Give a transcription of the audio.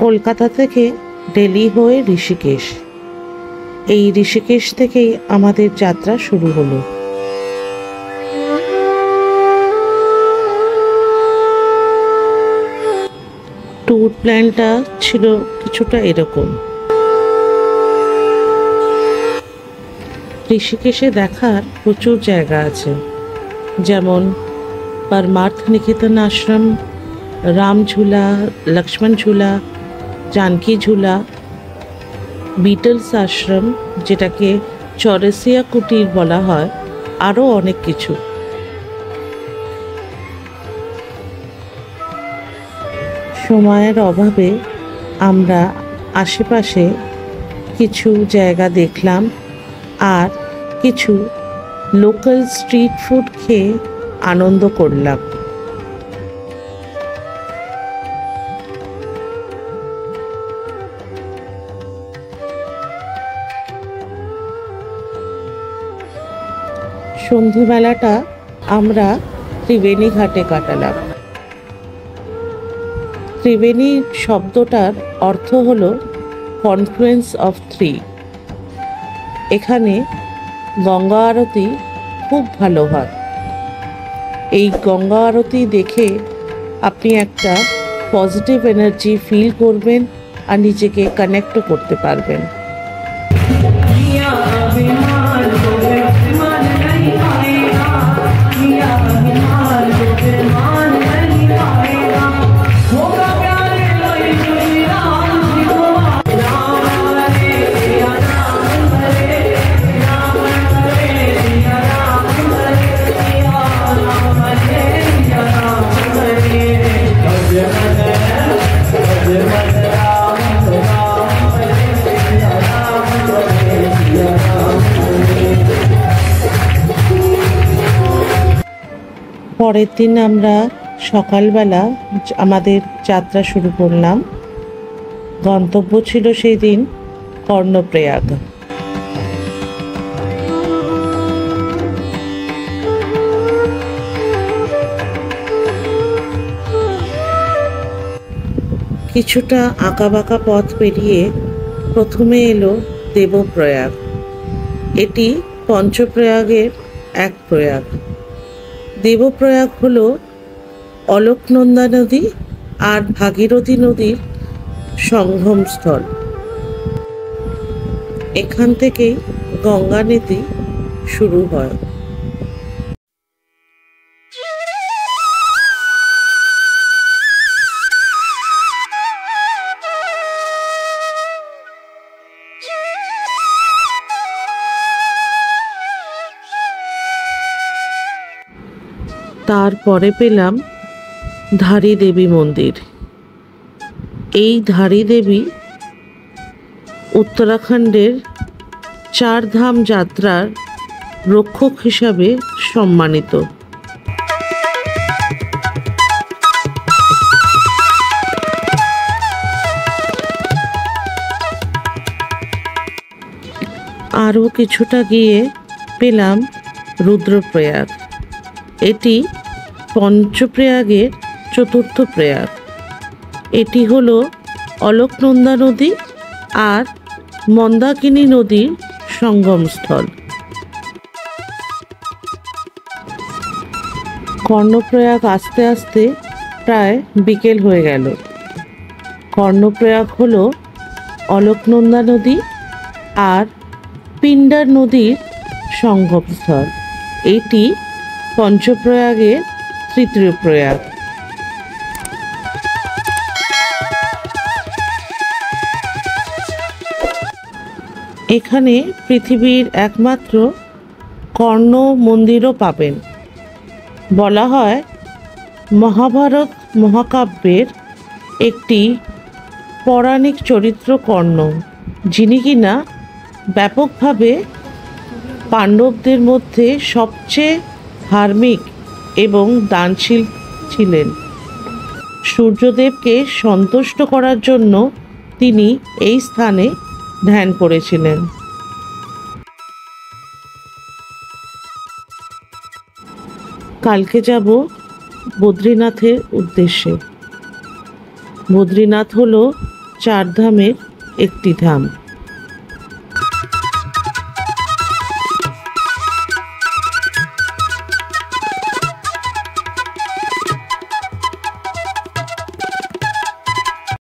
কলকাতা থেকে দিল্লি হয়ে ঋষিকেশ। এই ঋষিকেশ থেকেই আমাদের যাত্রা শুরু হলো। ট্যুর প্ল্যানটা ছিল কিছুটা এরকম। ঋষিকেশে দেখার প্রচুর জায়গা আছে, যেমন परमार्थ निकेतन आश्रम, राम झूला, लक्ष्मण झूला, जानकी झूला, बीटल्स आश्रम যেটাকে চৌরাসিয়া কুটির বলা হয়, আরও অনেক কিছু। সময়ের অভাবে আমরা আশেপাশে কিছু জায়গা দেখলাম আর কিছু লোকাল স্ট্রিট ফুড খেয়ে আনন্দ করলাম। সন্ধেবেলাটা আমরা ত্রিবেণী ঘাটে কাটালাম। ত্রিবেণী শব্দটার অর্থ হলো কনফ্লুয়েন্স অফ থ্রি। এখানে গঙ্গা আরতি খুব ভালো হয়। এই গঙ্গা আরতি দেখে আপনি একটা পজিটিভ এনার্জি ফিল করবেন আর নিজেকে কানেক্টও করতে পারবেন। পরের দিন আমরা সকালবেলা আমাদের যাত্রা শুরু করলাম। গন্তব্য ছিল সেই দিন কর্ণপ্রয়াগ। কিছুটা আঁকাবাঁকা পথ পেরিয়ে প্রথমে এলো দেবপ্রয়াগ। এটি পঞ্চপ্রয়াগের এক প্রয়াগ। দেবপ্রয়াগ হলো অলকনন্দা নদী আর ভাগীরথী নদীর সঙ্গমস্থল। এখান থেকেই গঙ্গা নদী শুরু হয়। তারপরে পেলাম ধারী দেবী মন্দির। এই ধারী দেবী উত্তরাখণ্ডের চারধাম যাত্রার রক্ষক হিসাবে সম্মানিত। আরও কিছুটা গিয়ে পেলাম রুদ্রপ্রয়াগ। এটি পঞ্চপ্রয়াগের চতুর্থ প্রয়াগ। এটি হলো অলকনন্দা নদী আর মন্দাকিনী নদীর সঙ্গমস্থল। কর্ণপ্রয়াগ আস্তে আস্তে প্রায় বিকেল হয়ে গেল। কর্ণপ্রয়াগ হলো অলকনন্দা নদী আর পিণ্ডার নদীর সঙ্গমস্থল। এটি পঞ্চপ্রয়াগের তৃতীয় প্রয়াগ। এখানে পৃথিবীর একমাত্র কর্ণ মন্দিরও পাবেন। বলা হয় মহাভারত মহাকাব্যের একটি পৌরাণিক চরিত্র কর্ণ, যিনি কিনা ব্যাপকভাবে পাণ্ডবদের মধ্যে সবচেয়ে ধার্মিক এবং দানশীল ছিলেন। সূর্যদেবকে সন্তুষ্ট করার জন্য তিনি এই স্থানে ধ্যান করেছিলেন। কালকে যাব বদ্রীনাথের উদ্দেশ্যে। বদ্রীনাথ হলো চার ধামের একটি ধাম।